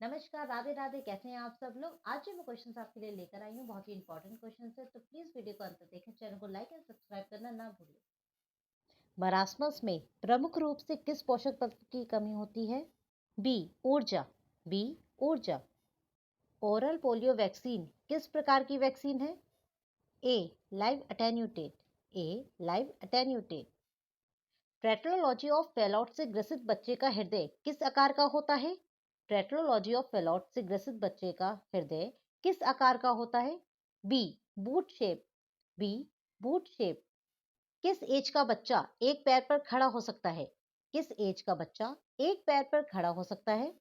नमस्कार, राधे राधे। कैसे हैं आप सब लोग? आज जो मैं क्वेश्चंस आपके लिए लेकर आई हूँ बहुत ही इंपॉर्टेंट क्वेश्चंस है, तो प्लीज वीडियो को अंत तक देखें। चैनल को लाइक एंड सब्सक्राइब करना ना भूलें। मरासमस में प्रमुख रूप से किस पोषक तत्व की कमी होती है? बी ऊर्जा। बी ऊर्जा। ओरल पोलियो वैक्सीन किस प्रकार की वैक्सीन है? A live attenuated. A live attenuated. Tetralogy of Fallot से ग्रसित बच्चे का हृदय किस आकार का होता है? ट्रेटोलॉजी ऑफ फेलॉट से ग्रसित बच्चे का हृदय किस आकार का होता है? B boot shape. B boot shape. किस एज का बच्चा एक पैर पर खड़ा हो सकता है? किस एज का बच्चा एक पैर पर खड़ा हो सकता है?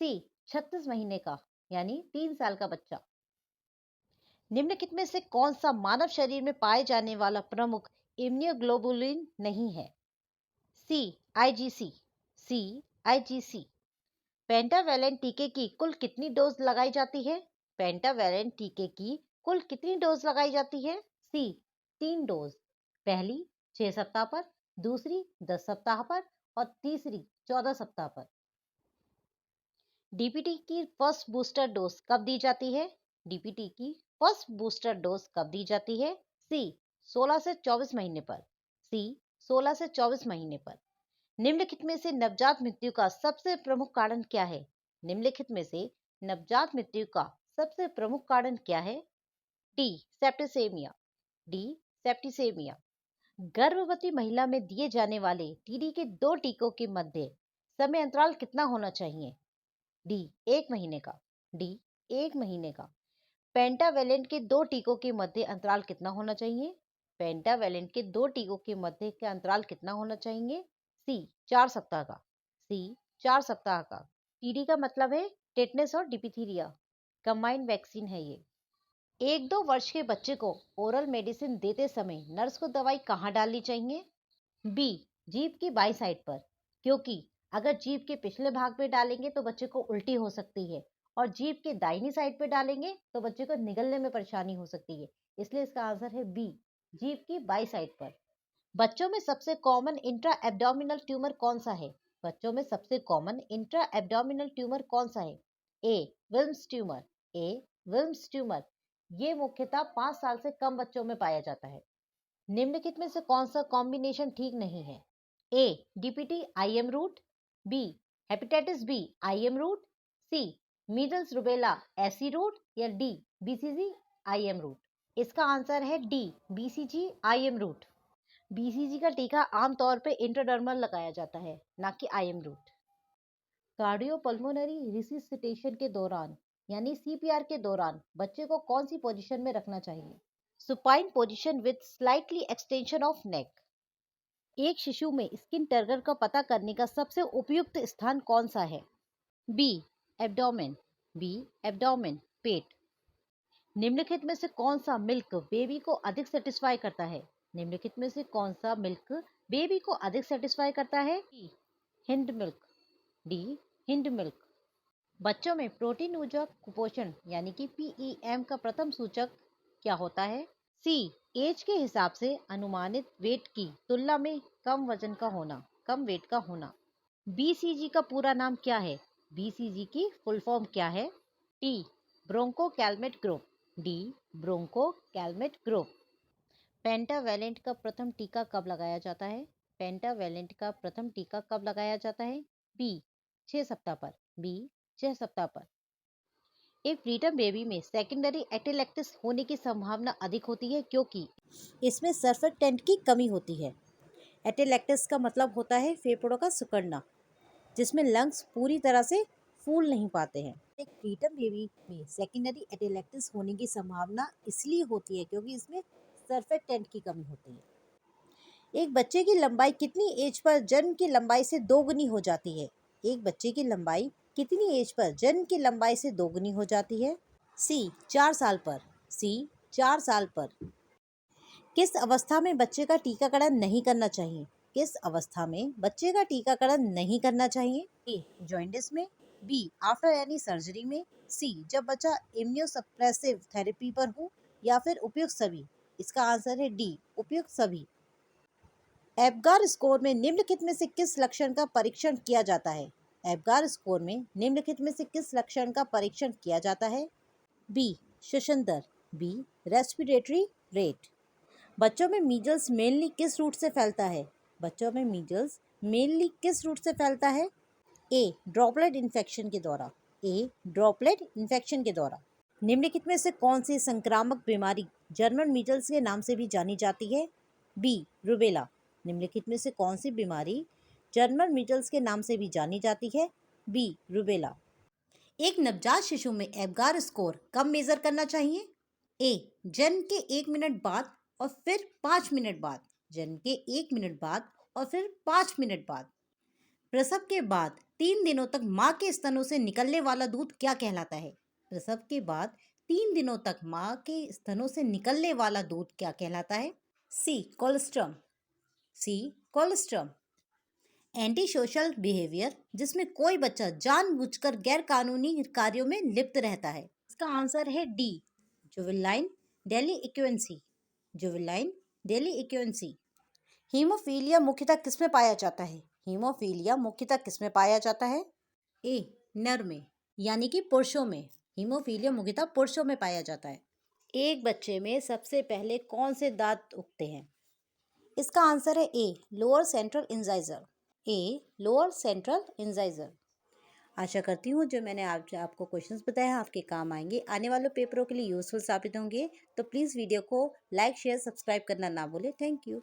सी 36 महीने का यानी 3 साल का बच्चा। निम्नलिखित में से कौन सा मानव शरीर में पाए जाने वाला प्रमुख इम्यूनोग्लोबुलिन नहीं है? सी आईजीसी। सी आईजीसी। पेंटावैलेंट टीके की कुल कितनी डोज लगाई जाती है? पेंटावैलेंट टीके की कुल कितनी डोज लगाई जाती है? सी 3 डोज। पहली 6 सप्ताह पर, दूसरी 10 सप्ताह पर और तीसरी 14 सप्ताह पर। डीपीटी की फर्स्ट बूस्टर डोज कब दी जाती है? डीपीटी की फर्स्ट बूस्टर डोज कब दी जाती है? सी 16 से 24 महीने पर। सी 16 से 24 महीने पर। निम्नलिखित में से नवजात मृत्यु का सबसे प्रमुख कारण क्या है? निम्नलिखित में से नवजात मृत्यु का सबसे प्रमुख कारण क्या है? D septicaemia. D septicaemia. गर्भवती महिला में दिए जाने वाले टीडी के 2 टीकों के मध्य समय अंतराल कितना होना चाहिए? डी 1 महीने का। डी 1 महीने का। पेंटावेलेंट के 2 टीकों के मध्य अंतराल कितना होना चाहिए? पेंटावेलेंट के 2 टीकों के मध्य का अंतराल कितना होना चाहिए? सी 4 सप्ताह का। सी 4 सप्ताह का। टीडी का मतलब है टेटनस और डिप्थीरिया। कंबाइंड वैक्सीन है ये। 1-2 वर्ष के बच्चे को ओरल मेडिसिन देते समय नर्स को दवाई कहाँ डालनी चाहिए? बी जीभ की बाई साइड पर, क्योंकि अगर जीभ के पिछले भाग पे डालेंगे तो बच्चे को उल्टी हो सकती है और जीभ के दाहिनी साइड पे डालेंगे तो बच्चे को निगलने में परेशानी हो सकती है। इसलिए इसका आंसर है बी जीभ की बाई साइड पर। बच्चों में सबसे कॉमन इंट्रा एब्डोमिनल ट्यूमर कौन सा है? बच्चों में सबसे कॉमन इंट्रा एब्डोमिनल ट्यूमर कौन सा है? ए विल्म्स ट्यूमर। ए विल्म्स ट्यूमर। ये मुख्यतः 5 साल से कम बच्चों में पाया जाता है। निम्नलिखित में से कौन सा कॉम्बिनेशन ठीक नहीं है? A DPT IM route. B hepatitis B IM route. C measles rubella SC route या डी बीसीजी आईएम रूट। इसका आंसर है D BCG IM route. BCG का टीका आमतौर पर इंट्राडर्मल लगाया जाता है, ना कि आईएम रूट। कार्डियोपल्मोनरी रिसिसिटेशन के दौरान यानी सीपीआर के दौरान बच्चे को कौन सी पोजीशन में रखना चाहिए? Supine position with slightly extension of neck. एक शिशु में स्किन टर्गर का पता करने का सबसे उपयुक्त स्थान कौन सा है? B abdomen. बी एब्डोमेन पेट। निम्नलिखित में से कौन सा मिल्क बेबी को अधिक सेटिस्फाई करता है? निम्नलिखित में से कौन सा मिल्क बेबी को अधिक सेटिस्फाई करता है? Hind milk. D Hind milk. बच्चों में प्रोटीन ऊर्जा कुपोषण यानी कि पीईएम का प्रथम सूचक क्या होता है? सी एज के हिसाब से अनुमानित वेट की तुलना में कम वजन का होना, कम वेट का होना। बीसीजी का पूरा नाम क्या है? बीसीजी की फुल फॉर्म क्या है? T bronco Calmette group. D bronco Calmette group. Pentavalent का प्रथम टीका कब लगाया जाता है? पेंटावेलेंट का प्रथम टीका कब लगाया जाता है? बी 6 सप्ताह पर। बी 6 सप्ताह पर। एक प्रीटर्म बेबी में सेकेंडरी एटेलेक्टिस होने की संभावना अधिक होती है क्योंकि इसमें सर्फेक्टेंट की कमी होती है। एटेलेक्टिस का मतलब होता है फेफड़ों का सिकुड़ना, जिसमें लंग्स पूरी तरह से फूल नहीं पाते हैं। एक प्रीटर्म बेबी में सेकेंडरी एटेलेक्टिस होने की संभावना इसलिए होती है क्योंकि इसमें सर्फेक्टेंट की कमी होती है। एक बच्चे की लंबाई कितनी एज पर जन्म की लंबाई से दोगुनी हो जाती है? एक बच्चे की लंबाई कितनी एज पर जन्म की लंबाई से दोगुनी हो जाती है? सी 4 साल पर। सी 4 साल पर। किस अवस्था में बच्चे का टीकाकरण नहीं करना चाहिए? किस अवस्था में बच्चे का टीकाकरण नहीं करना चाहिए? ए जॉइंटिस में। बी आफ्टर एनी सर्जरी में। सी जब बच्चा इम्यूनोसप्रेसिव थेरेपी पर हो या फिर उपयुक्त सभी। इसका आंसर है डी उपयुक्त सभी। एप्गार स्कोर में निम्नलिखित में से किस लक्षण का परीक्षण किया जाता है? एबगार स्कोर में निम्नलिखित में से किस लक्षण का परीक्षण किया जाता है? बी श्वसन दर, बी रेस्पिरेटरी रेट। बच्चों में मीजल्स मेनली किस रूट से फैलता है? बच्चों में मीजल्स मेनली किस रूट से फैलता है? ए ड्रॉपलेट इन्फेक्शन के द्वारा, ए ड्रॉपलेट इन्फेक्शन के द्वारा। निम्नलिखित में से कौन सी संक्रामक बीमारी जर्मन मीजल्स के नाम से भी जानी जाती है? B rubella. निम्नलिखित में से कौन सी बीमारी जर्मन मीजल्स के नाम से भी जानी जाती है? B rubella. एक नवजात शिशु में एबगार स्कोर कब मेजर करना चाहिए? ए जन्म के 1 मिनट बाद और फिर 5 मिनट बाद, जन्म के 1 मिनट बाद और फिर 5 मिनट बाद। प्रसव के बाद 3 दिनों तक माँ के स्तनों से निकलने वाला दूध क्या कहलाता है? प्रसव के बाद 3 दिनों तक माँ के स्तनों से निकलने वाला दूध क्या कहलाता है? सी कोलेस्ट्रम, सी कोलेस्ट्रम। एंटी सोशल बिहेवियर, जिसमें कोई बच्चा जानबूझकर गैर कानूनी कार्यों में लिप्त रहता है। इसका आंसर है डी जुवेनाइल डेलिक्वेंसी, जुवेनाइल डेलिक्वेंसी। हीमोफीलिया मुख्यतः किसमें पाया जाता है? हीमोफीलिया मुख्यतः किसमें पाया जाता है? ए नर में, यानी कि पुरुषों में। हीमोफीलिया मुख्यतः पुरुषों में पाया जाता है। एक बच्चे में सबसे पहले कौन से दांत उगते हैं? इसका आंसर है A lower central incisor, A lower central incisor. आशा करती हूँ जो मैंने आपको क्वेश्चंस बताए हैं आपके काम आएंगे, आने वाले पेपरों के लिए यूजफुल साबित होंगे। तो प्लीज़ वीडियो को लाइक शेयर सब्सक्राइब करना ना भूलें। Thank you.